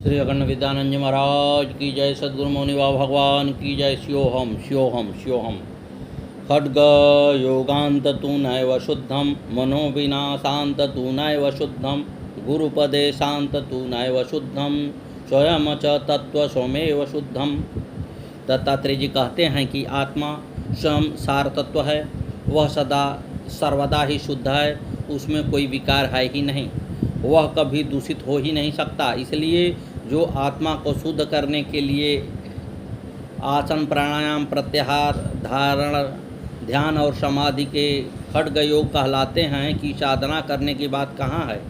श्री अखंड विद्यानंद जी महाराज की जय। सद्गुरु मौनी बाबा भगवान की जय। स्योहम स्योहम स्योहम। खड्ग योगांत तू नैव शुद्धम, मनोविनाशांत तू नैव शुद्धम, गुरुपदे शांत तू नैव शुद्धम, स्वयं च तत्व स्वमेव शुद्धम। दत्तात्रेय जी कहते हैं कि आत्मा स्वयं सार तत्व है, वह सदा सर्वदा ही शुद्ध है, उसमें कोई विकार है ही नहीं, वह कभी दूषित हो ही नहीं सकता। इसलिए जो आत्मा को शुद्ध करने के लिए आसन प्राणायाम प्रत्याहार धारण ध्यान और समाधि के खड्ग योग कहलाते हैं कि साधना करने की बात कहाँ है।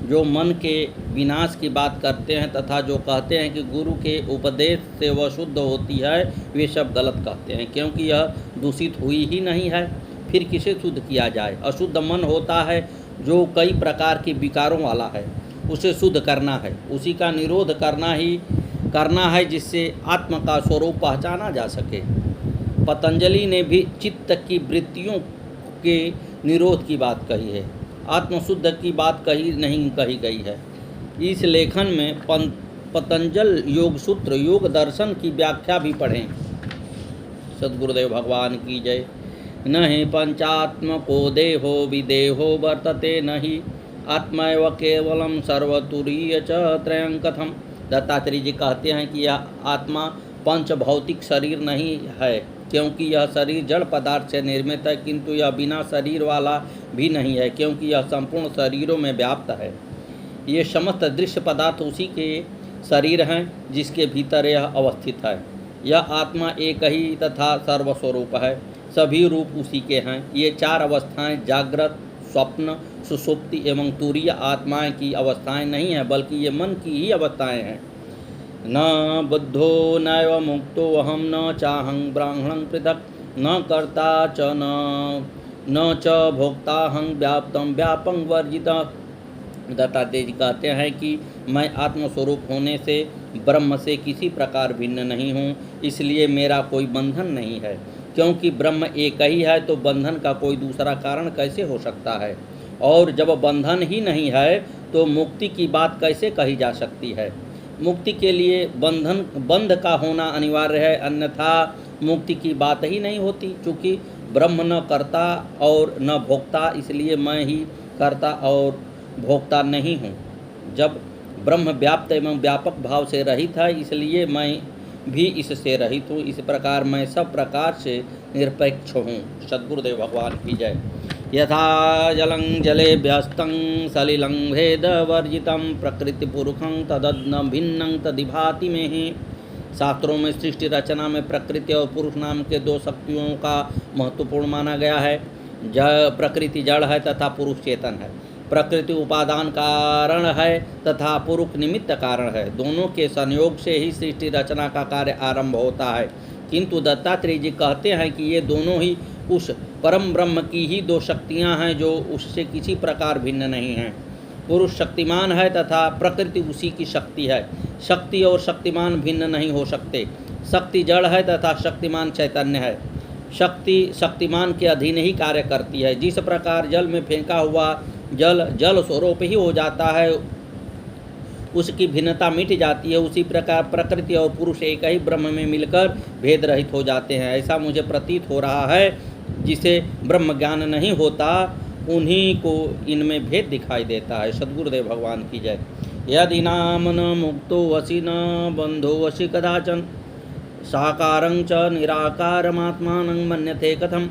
जो मन के विनाश की बात करते हैं तथा जो कहते हैं कि गुरु के उपदेश से वह शुद्ध होती है, वे सब गलत कहते हैं, क्योंकि यह दूषित हुई ही नहीं है, फिर किसे शुद्ध किया जाए। अशुद्ध मन होता है जो कई प्रकार के विकारों वाला है, उसे शुद्ध करना है, उसी का निरोध करना है जिससे आत्मा का स्वरूप पहचाना जा सके। पतंजलि ने भी चित्त की वृत्तियों के निरोध की बात कही है, आत्मशुद्ध की बात नहीं कही गई है। इस लेखन में पतंजल योग सूत्र योग दर्शन की व्याख्या भी पढ़ें। सद्गुरुदेव भगवान की जय। न हि पंचात्मको देहो विदेहो वर्तते, न हि आत्मैव केवलम सर्वतुरीय च त्रयं कथम। दत्तात्रेय जी कहते हैं कि यह आत्मा पंच भौतिक शरीर नहीं है, क्योंकि यह शरीर जड़ पदार्थ से निर्मित है, किंतु यह बिना शरीर वाला भी नहीं है, क्योंकि यह संपूर्ण शरीरों में व्याप्त है। ये समस्त दृश्य पदार्थ उसी के शरीर हैं जिसके भीतर यह अवस्थित है। यह आत्मा एक ही तथा सर्वस्वरूप है, सभी रूप उसी के हैं। ये चार अवस्थाएं जागृत, स्वप्न, सुषुप्ति एवं तुरीय आत्माएं की अवस्थाएं नहीं हैं, बल्कि ये मन की ही अवस्थाएं हैं। न बुद्धो नैव मुक्तो अहम, न चाहं ब्राह्मणं पृथक, न कर्ता च न च भोक्ता हं व्याप्तं व्यापं वर्जितः। दत्तात्रेय जी कहते हैं कि मैं आत्मस्वरूप होने से ब्रह्म से किसी प्रकार भिन्न नहीं हूँ, इसलिए मेरा कोई बंधन नहीं है। क्योंकि ब्रह्म एक ही है तो बंधन का कोई दूसरा कारण कैसे हो सकता है, और जब बंधन ही नहीं है तो मुक्ति की बात कैसे कही जा सकती है। मुक्ति के लिए बंध का होना अनिवार्य है, अन्यथा मुक्ति की बात ही नहीं होती। चूँकि ब्रह्म न कर्ता और न भोक्ता, इसलिए मैं ही कर्ता और भोक्ता नहीं हूँ। जब ब्रह्म व्याप्त एवं व्यापक भाव से रहित है, इसलिए मैं भी इससे रहित हूँ। इस प्रकार मैं सब प्रकार से निरपेक्ष हूँ। सद्गुरुदेव भगवान की जय। यथा जलं जले व्यस्तं सलिलं भेद वर्जितं, प्रकृति पुरुषं तदन्न भिन्नं तदिभाति में ही। शास्त्रों में सृष्टि रचना में प्रकृति और पुरुष नाम के दो शक्तियों का महत्वपूर्ण माना गया है। प्रकृति जड़ है तथा पुरुष चेतन है। प्रकृति उपादान कारण है तथा पुरुष निमित्त कारण है। दोनों के संयोग से ही सृष्टि रचना का कार्य आरंभ होता है, किंतु दत्तात्रेय जी कहते हैं कि ये दोनों ही उस परम ब्रह्म की ही दो शक्तियां हैं जो उससे किसी प्रकार भिन्न नहीं हैं। पुरुष शक्तिमान है तथा प्रकृति उसी की शक्ति है। शक्ति और शक्तिमान भिन्न नहीं हो सकते। शक्ति जड़ है तथा शक्तिमान चैतन्य है। शक्ति शक्तिमान के अधीन ही कार्य करती है। जिस प्रकार जल में फेंका हुआ जल स्वरूप ही हो जाता है, उसकी भिन्नता मिट जाती है, उसी प्रकार प्रकृति और पुरुष एक ही ब्रह्म में मिलकर भेद रहित हो जाते हैं। ऐसा मुझे प्रतीत हो रहा है। जिसे ब्रह्म ज्ञान नहीं होता, उन्हीं को इनमें भेद दिखाई देता है। सद्गुरुदेव भगवान की जय। यदि नाम न मुक्तो वसी न बंधो वसी कदाचन, साकारं च निराकारमात्मानं मन्यते कथम।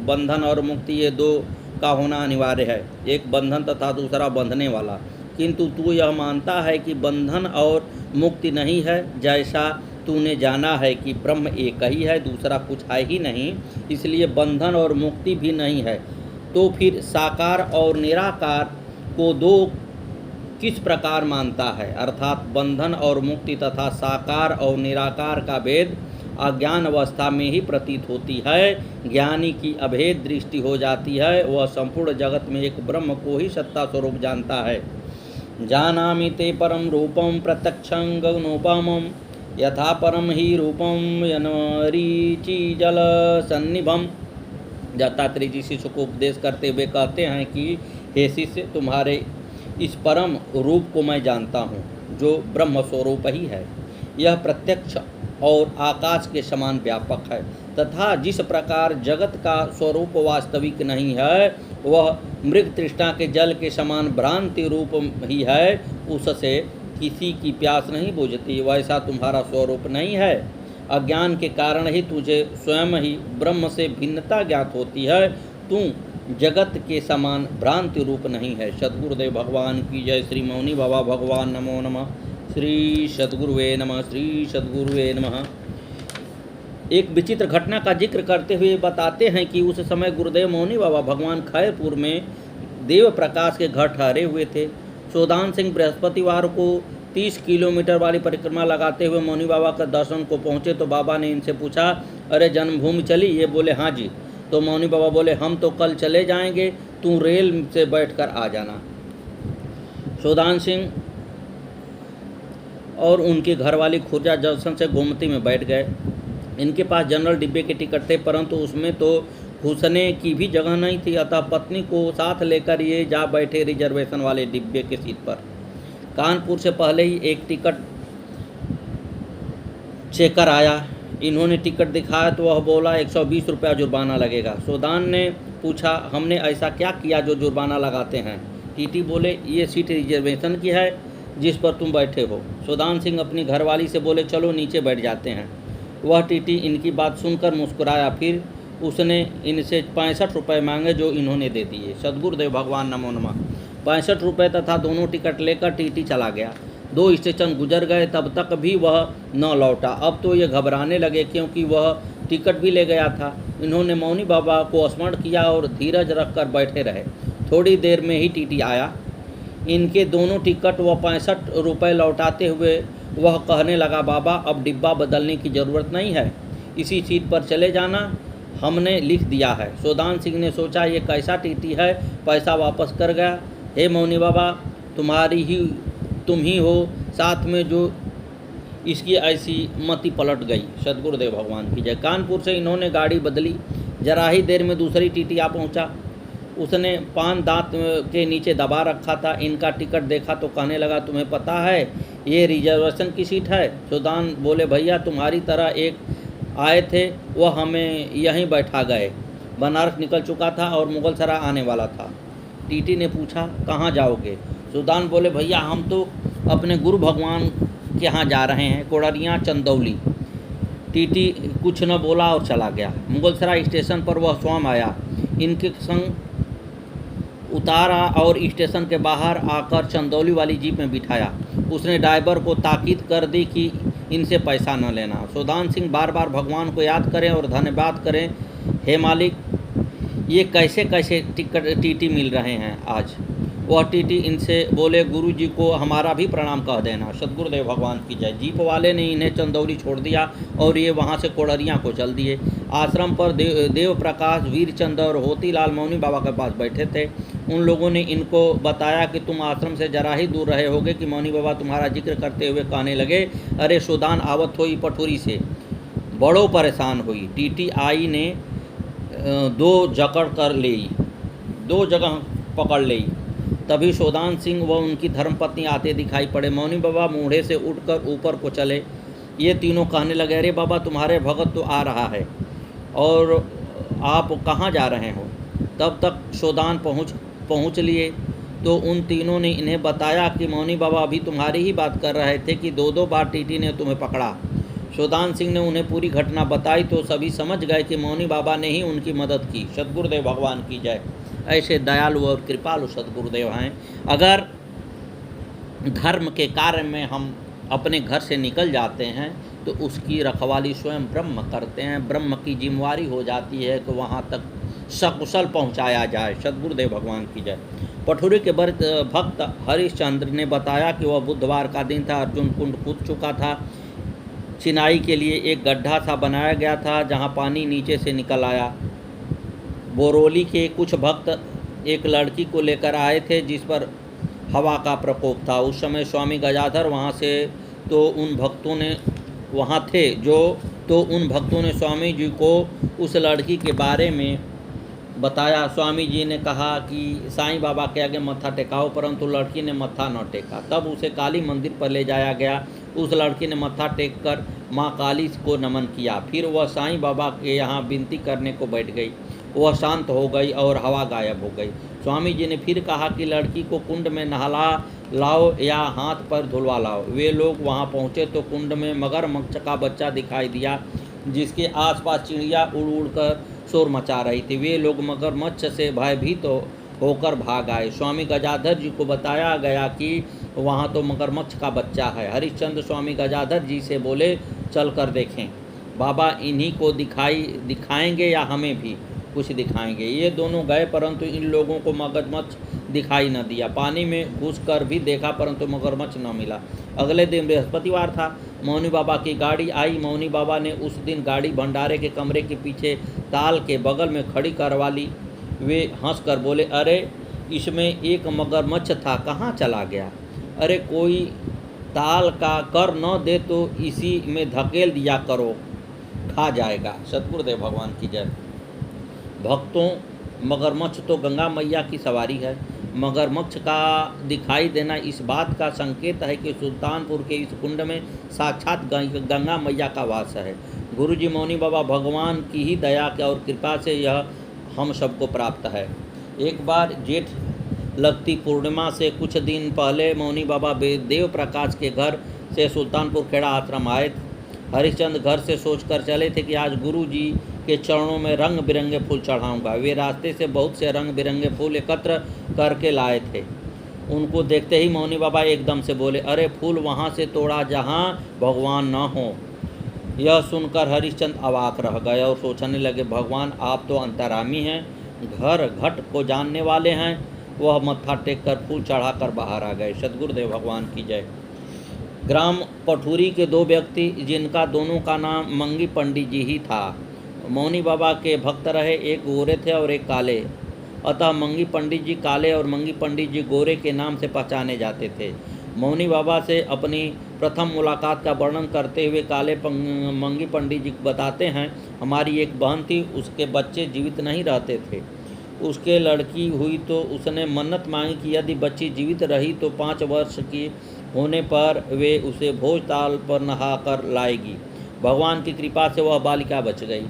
बंधन और मुक्ति ये दो का होना अनिवार्य है, एक बंधन तथा दूसरा बंधने वाला। किंतु तू यह मानता है कि बंधन और मुक्ति नहीं है, जैसा तूने जाना है कि ब्रह्म एक ही है, दूसरा कुछ है ही नहीं, इसलिए बंधन और मुक्ति भी नहीं है। तो फिर साकार और निराकार को दो किस प्रकार मानता है। अर्थात बंधन और मुक्ति तथा साकार और निराकार का भेद अज्ञान अवस्था में ही प्रतीत होती है। ज्ञानी की अभेद दृष्टि हो जाती है, वह संपूर्ण जगत में एक ब्रह्म को ही सत्ता स्वरूप जानता है। जानामि ते परम रूपम प्रत्यक्षं गगनोपमं, यथा परम ही रूपम यनरीचि जल सन्निभम। दत्तात्रेय जी शिष्य को उपदेश करते हुए कहते हैं कि हे शिष्य, तुम्हारे इस परम रूप को मैं जानता हूँ, जो ब्रह्म स्वरूप ही है। यह प्रत्यक्ष और आकाश के समान व्यापक है तथा जिस प्रकार जगत का स्वरूप वास्तविक नहीं है, वह मृग तृष्णा के जल के समान भ्रांति रूप ही है, उससे किसी की प्यास नहीं बुझती, वैसा तुम्हारा स्वरूप नहीं है। अज्ञान के कारण ही तुझे स्वयं ही ब्रह्म से भिन्नता ज्ञात होती है। तू जगत के समान भ्रांति रूप नहीं है। सद्गुरुदेव भगवान की जय। श्री मौनी बाबा भगवान नमो नमः। श्री सद्गुरुवे नमः। श्री सद्गुरुवे नमः। एक विचित्र घटना का जिक्र करते हुए बताते हैं कि उस समय गुरुदेव मौनी बाबा भगवान खैरपुर में देव प्रकाश के घर ठहरे हुए थे। सोदान सिंह बृहस्पतिवार को 30 किलोमीटर वाली परिक्रमा लगाते हुए मौनी बाबा के दर्शन को पहुँचे तो बाबा ने इनसे पूछा, अरे जन्मभूमि चली? ये बोले हाँ जी। तो मौनी बाबा बोले, हम तो कल चले जाएंगे, तू रेल से बैठकर आ जाना। सोदान सिंह और उनकी घरवाली खुर्जा जंक्शन से गोमती में बैठ गए। इनके पास जनरल डिब्बे के टिकट थे, परंतु उसमें तो घुसने की भी जगह नहीं थी, अतः पत्नी को साथ लेकर ये जा बैठे रिजर्वेशन वाले डिब्बे के सीट पर। कानपुर से पहले ही एक टिकट चेकर आया। इन्होंने टिकट दिखाया तो वह बोला 120 रुपया जुर्माना लगेगा। सोदान ने पूछा, हमने ऐसा क्या किया जो जुर्माना लगाते हैं? टीटी बोले, ये सीट रिजर्वेशन की है जिस पर तुम बैठे हो। सोदान सिंह अपनी घरवाली से बोले, चलो नीचे बैठ जाते हैं। वह टीटी इनकी बात सुनकर मुस्कुराया, फिर उसने इनसे 65 रुपये मांगे जो इन्होंने दे दिए। सद्गुरुदेव भगवान नमो नमः। 65 रुपये तथा दोनों टिकट लेकर टीटी चला गया। 2 स्टेशन गुजर गए, तब तक भी वह न लौटा। अब तो ये घबराने लगे क्योंकि वह टिकट भी ले गया था। इन्होंने मौनी बाबा को स्मरण किया और धीरज रखकर बैठे रहे। थोड़ी देर में ही टीटी आया। इनके दोनों टिकट व 65 रुपये लौटाते हुए वह कहने लगा, बाबा अब डिब्बा बदलने की ज़रूरत नहीं है, इसी सीट पर चले जाना, हमने लिख दिया है। सोदान सिंह ने सोचा, ये कैसा टीटी है, पैसा वापस कर गया। हे मौनी बाबा, तुम ही हो साथ में जो इसकी ऐसी मति पलट गई। सद्गुरुदेव भगवान की जय। कानपुर से इन्होंने गाड़ी बदली। जरा ही देर में दूसरी टीटी आ पहुंचा। उसने पान दांत के नीचे दबा रखा था। इनका टिकट देखा तो कहने लगा, तुम्हें पता है ये रिजर्वेशन की सीट है? सोदान बोले, भैया तुम्हारी तरह एक आए थे, वह हमें यहीं बैठा गए। बनारस निकल चुका था और मुगलसराय आने वाला था। टीटी ने पूछा, कहाँ जाओगे? सोदान बोले, भैया हम तो अपने गुरु भगवान के यहाँ जा रहे हैं, कोडरिया चंदौली। टीटी कुछ न बोला और चला गया। मुगलसराय स्टेशन पर वह स्वयं आया, इनके संग उतारा और स्टेशन के बाहर आकर चंदौली वाली जीप में बिठाया। उसने ड्राइवर को ताकीद कर दी कि इनसे पैसा न लेना। सोदान सिंह बार बार भगवान को याद करें और धन्यवाद करें, हे मालिक ये कैसे कैसे टीटी मिल रहे हैं आज। वह टीटी इनसे बोले, गुरु जी को हमारा भी प्रणाम कह देना। सद्गुरुदेव भगवान की जय। जीप वाले ने इन्हें चंदौली छोड़ दिया और ये वहाँ से कोडरिया को चल दिए। आश्रम पर देव प्रकाश, वीरचंद और होतीलाल मौनी बाबा के पास बैठे थे। उन लोगों ने इनको बताया कि तुम आश्रम से जरा ही दूर रहे होगे कि मौनी बाबा तुम्हारा जिक्र करते हुए कहने लगे, अरे सोदान आवत हुई पठुरी से, बड़ो परेशान हुई। टीटी आई ने 2 जगह पकड़ ली। तभी सोदान सिंह व उनकी धर्मपत्नी आते दिखाई पड़े। मौनी बाबा मूढ़े से उठकर ऊपर को चले। ये तीनों कहने लगे, अरे बाबा तुम्हारे भगत तो आ रहा है और आप कहाँ जा रहे हो? तब तक सोदान पहुँच लिए तो उन तीनों ने इन्हें बताया कि मौनी बाबा अभी तुम्हारी ही बात कर रहे थे कि 2 बार टीटी ने तुम्हें पकड़ा। सोदान सिंह ने उन्हें पूरी घटना बताई तो सभी समझ गए कि मौनी बाबा ने ही उनकी मदद की। सद्गुरुदेव भगवान की जय। ऐसे दयालु और कृपालु सद्गुरुदेव हैं। अगर धर्म के कार्य में हम अपने घर से निकल जाते हैं तो उसकी रखवाली स्वयं ब्रह्म करते हैं। ब्रह्म की जिम्मेवारी हो जाती है कि वहाँ तक सकुशल पहुँचाया जाए। सद्गुरुदेव भगवान की जय। पठुरी के भक्त हरिश्चंद्र ने बताया कि वह बुधवार का दिन था। अर्जुन कुंड कूद चुका था। चिनाई के लिए एक गड्ढा सा बनाया गया था जहाँ पानी नीचे से निकल आया। बोरोली के कुछ भक्त एक लड़की को लेकर आए थे जिस पर हवा का प्रकोप था। उस समय स्वामी गजाधर वहाँ थे उन भक्तों ने स्वामी जी को उस लड़की के बारे में बताया। स्वामी जी ने कहा कि साईं बाबा के आगे मत्था टेकाओ, परंतु लड़की ने मत्था न टेका। तब उसे काली मंदिर पर ले जाया गया। उस लड़की ने मत्था टेक कर माँ काली को नमन किया। फिर वह साईं बाबा के यहाँ विनती करने को बैठ गई। वह शांत हो गई और हवा गायब हो गई। स्वामी जी ने फिर कहा कि लड़की को कुंड में नहला लाओ या हाथ पर धुलवा लाओ। वे लोग वहाँ पहुँचे तो कुंड में मगरमच्छ का बच्चा दिखाई दिया, जिसके आसपास चिड़िया उड़ उड़ कर शोर मचा रही थी। वे लोग मगरमच्छ से भयभीत होकर भाग आए। स्वामी गजाधर जी को बताया गया कि वहाँ तो मगरमच्छ का बच्चा है। हरिश्चंद्र स्वामी गजाधर जी से बोले, चल कर देखें बाबा, इन्हीं को दिखाएंगे या हमें भी कुछ दिखाएंगे। ये दोनों गए, परंतु इन लोगों को मगरमच्छ दिखाई न दिया। पानी में घुस कर भी देखा, परंतु मगरमच्छ न मिला। अगले दिन बृहस्पतिवार था। मौनी बाबा की गाड़ी आई। मौनी बाबा ने उस दिन गाड़ी भंडारे के कमरे के पीछे ताल के बगल में खड़ी करवा ली। वे हंसकर बोले, अरे इसमें एक मगरमच्छ था, कहाँ चला गया? अरे कोई ताल का कर न दे तो इसी में धकेल दिया करो, खा जाएगा। सतगुरुदेव भगवान की जय। भक्तों, मगरमच्छ तो गंगा मैया की सवारी है। मगरमच्छ का दिखाई देना इस बात का संकेत है कि सुल्तानपुर के इस कुंड में साक्षात गंगा मैया का वास है। गुरुजी मौनी बाबा भगवान की ही दया और कृपा से यह हम सबको प्राप्त है। एक बार जेठ लगती पूर्णिमा से कुछ दिन पहले मौनी बाबा देव प्रकाश के घर से सुल्तानपुर खेड़ा आश्रम आए। हरिश्चंद्र घर से सोचकर चले थे कि आज गुरु जी के चरणों में रंग बिरंगे फूल चढ़ाऊंगा। वे रास्ते से बहुत से रंग बिरंगे फूल एकत्र करके लाए थे। उनको देखते ही मौनी बाबा एकदम से बोले, अरे फूल वहाँ से तोड़ा जहाँ भगवान न हो। यह सुनकर हरिश्चंद्र अवाक रह गए और सोचने लगे, भगवान आप तो अंतर्यामी हैं, घर घट को जानने वाले हैं। वह मत्था टेक कर फूल चढ़ाकर बाहर आ गए। सद्गुरुदेव भगवान की जय। ग्राम पठुरी के दो व्यक्ति, जिनका दोनों का नाम मंगी पंडित जी ही था, मौनी बाबा के भक्त रहे। एक गोरे थे और एक काले। अतः मंगी पंडित जी काले और मंगी पंडित जी गोरे के नाम से पहचाने जाते थे। मौनी बाबा से अपनी प्रथम मुलाकात का वर्णन करते हुए काले मंगी पंडित जी बताते हैं, हमारी एक बहन थी, उसके बच्चे जीवित नहीं रहते थे। उसके लड़की हुई तो उसने मन्नत मांगी कि यदि बच्ची जीवित रही तो 5 वर्ष की होने पर वे उसे भोजताल पर नहाकर लाएगी। भगवान की कृपा से वह बालिका बच गई।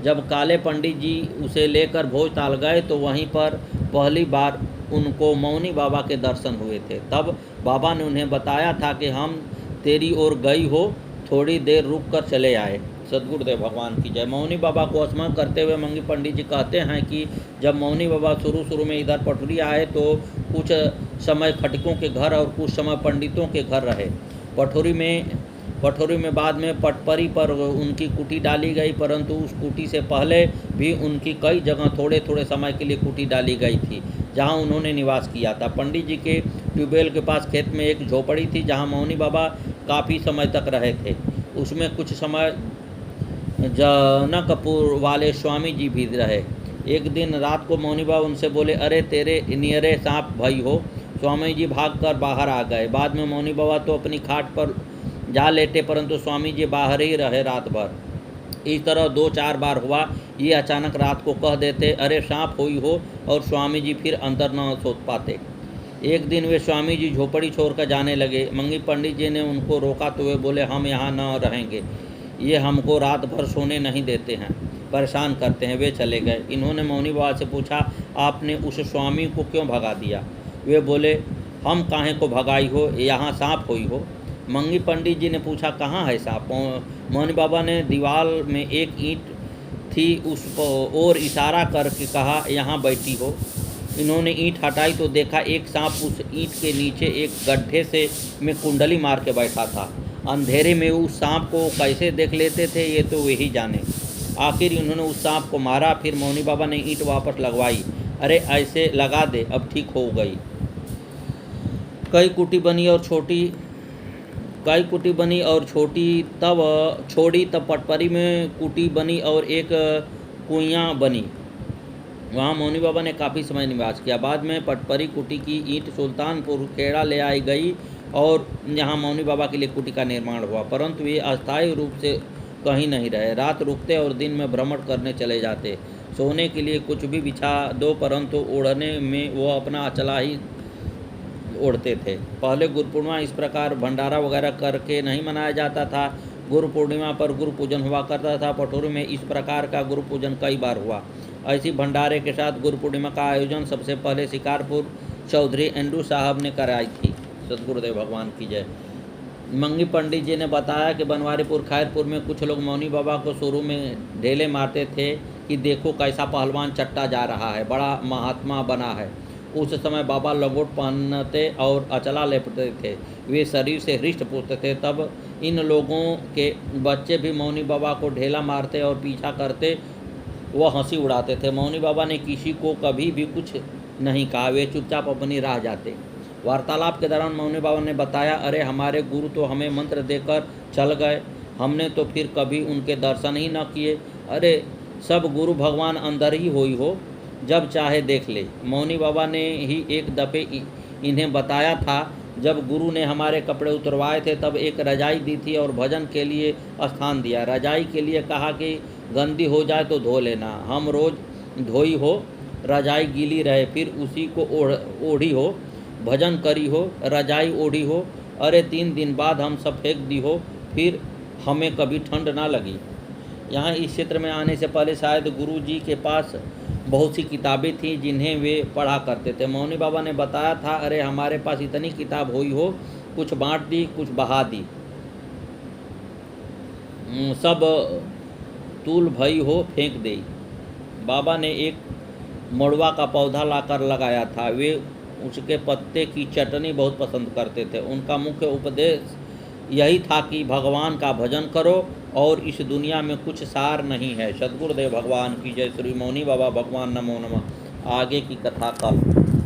जब काले पंडित जी उसे लेकर भोजताल गए तो वहीं पर पहली बार उनको मौनी बाबा के दर्शन हुए थे। तब बाबा ने उन्हें बताया था कि हम तेरी ओर गई हो, थोड़ी देर रुक कर चले आए। सद्गुरुदेव भगवान की जय। मौनी बाबा को स्मरण करते हुए मंगी पंडित जी कहते हैं कि जब मौनी बाबा शुरू में इधर पठुरी आए तो कुछ समय खटिकों के घर और कुछ समय पंडितों के घर रहे। पठुरी में बाद में पटपरी पर उनकी कुटी डाली गई, परंतु उस कुटी से पहले भी उनकी कई जगह थोड़े थोड़े समय के लिए कुटी डाली गई थी, जहां उन्होंने निवास किया था। पंडित जी के ट्यूबवेल के पास खेत में एक झोपड़ी थी, जहां मौनी बाबा काफ़ी समय तक रहे थे। उसमें कुछ समय जनकपुर वाले स्वामी जी भी रहे। एक दिन रात को मौनी बाबा उनसे बोले, अरे तेरे नियरे सांप भाई हो। स्वामी जी भागकर बाहर आ गए। बाद में मौनी बाबा तो अपनी खाट पर जा लेटे, परंतु स्वामी जी बाहर ही रहे रात भर। इस तरह 2-4 बार हुआ। ये अचानक रात को कह देते, अरे सांप हुई हो, और स्वामी जी फिर अंदर न सोच पाते। एक दिन वे स्वामी जी झोपड़ी छोड़कर जाने लगे। मंगी पंडित जी ने उनको रोका तो वे बोले, हम यहाँ न रहेंगे, ये हमको रात भर सोने नहीं देते हैं, परेशान करते हैं। वे चले गए। इन्होंने मौनी बाबा से पूछा, आपने उस स्वामी को क्यों भगा दिया? वे बोले, हम काहे को भगाई हो, यहाँ सांप हुई हो। मंगी पंडित जी ने पूछा, कहाँ है सांप? मौनी बाबा ने दीवार में एक ईंट थी, उस ओर इशारा करके कहा, यहाँ बैठी हो। इन्होंने ईंट हटाई तो देखा एक सांप उस ईंट के नीचे एक गड्ढे से में कुंडली मार के बैठा था। अंधेरे में उस सांप को कैसे देख लेते थे ये तो वही जाने। आखिर इन्होंने उस सांप को मारा। फिर मौनी बाबा ने ईंट वापस लगवाई। अरे ऐसे लगा दे, अब ठीक हो गई। कई कुटी बनी और छोटी तब छोड़ी। तब पटपरी में कुटी बनी और एक कुइयाँ बनी। वहाँ मौनी बाबा ने काफ़ी समय निवास किया। बाद में पटपरी कुटी की ईंट सुल्तानपुर खेड़ा ले आई गई और यहाँ मौनी बाबा के लिए कुटी का निर्माण हुआ, परंतु ये अस्थायी रूप से कहीं नहीं रहे। रात रुकते और दिन में भ्रमण करने चले जाते। सोने के लिए कुछ भी बिछा दो, परंतु ओढ़ने में वो अपना अचला ही ओढ़ते थे। पहले गुरु पूर्णिमा इस प्रकार भंडारा वगैरह करके नहीं मनाया जाता था। गुरु पूर्णिमा पर गुरु पूजन हुआ करता था। पटोरी में इस प्रकार का गुरु पूजन कई बार हुआ। ऐसी भंडारे के साथ गुरु पूर्णिमा का आयोजन सबसे पहले शिकारपुर चौधरी एंड्रू साहब ने कराई थी। सदगुरुदेव भगवान की जय। मंगी पंडित जी ने बताया कि बनवारीपुर खैरपुर में कुछ लोग मौनी बाबा को शुरू में ढेले मारते थे कि देखो कैसा पहलवान चट्टा जा रहा है, बड़ा महात्मा बना है। उस समय बाबा लंगोट पहनते और अचला लेपते थे। वे शरीर से हृष्ट पुष्ट थे। तब इन लोगों के बच्चे भी मौनी बाबा को ढेला मारते और पीछा करते, वह हंसी उड़ाते थे। मौनी बाबा ने किसी को कभी भी कुछ नहीं कहा, वे चुपचाप अपनी राह जाते। वार्तालाप के दौरान मौनी बाबा ने बताया, अरे हमारे गुरु तो हमें मंत्र देकर चल गए, हमने तो फिर कभी उनके दर्शन ही न किए। अरे सब गुरु भगवान अंदर ही हो, जब चाहे देख ले। मौनी बाबा ने ही एक दफ़े इन्हें बताया था, जब गुरु ने हमारे कपड़े उतरवाए थे तब एक रजाई दी थी और भजन के लिए स्थान दिया। रजाई के लिए कहा कि गंदी हो जाए तो धो लेना। हम रोज़ धोई हो, रजाई गीली रहे, फिर उसी को ओढ़ी हो, भजन करी हो, रजाई ओढ़ी हो। अरे 3 दिन बाद हम सब फेंक दी हो, फिर हमें कभी ठंड ना लगी। यहाँ इस क्षेत्र में आने से पहले शायद गुरु जी के पास बहुत सी किताबें थीं जिन्हें वे पढ़ा करते थे। मौनी बाबा ने बताया था, अरे हमारे पास इतनी किताब हुई हो, कुछ बांट दी, कुछ बहा दी, सब तूल भई हो फेंक दी। बाबा ने एक मड़ुआ का पौधा लाकर लगाया था। वे उसके पत्ते की चटनी बहुत पसंद करते थे। उनका मुख्य उपदेश यही था कि भगवान का भजन करो और इस दुनिया में कुछ सार नहीं है। सद्गुरुदेव भगवान की जय। श्री मौनी बाबा भगवान नमो नमः। आगे की कथा कल।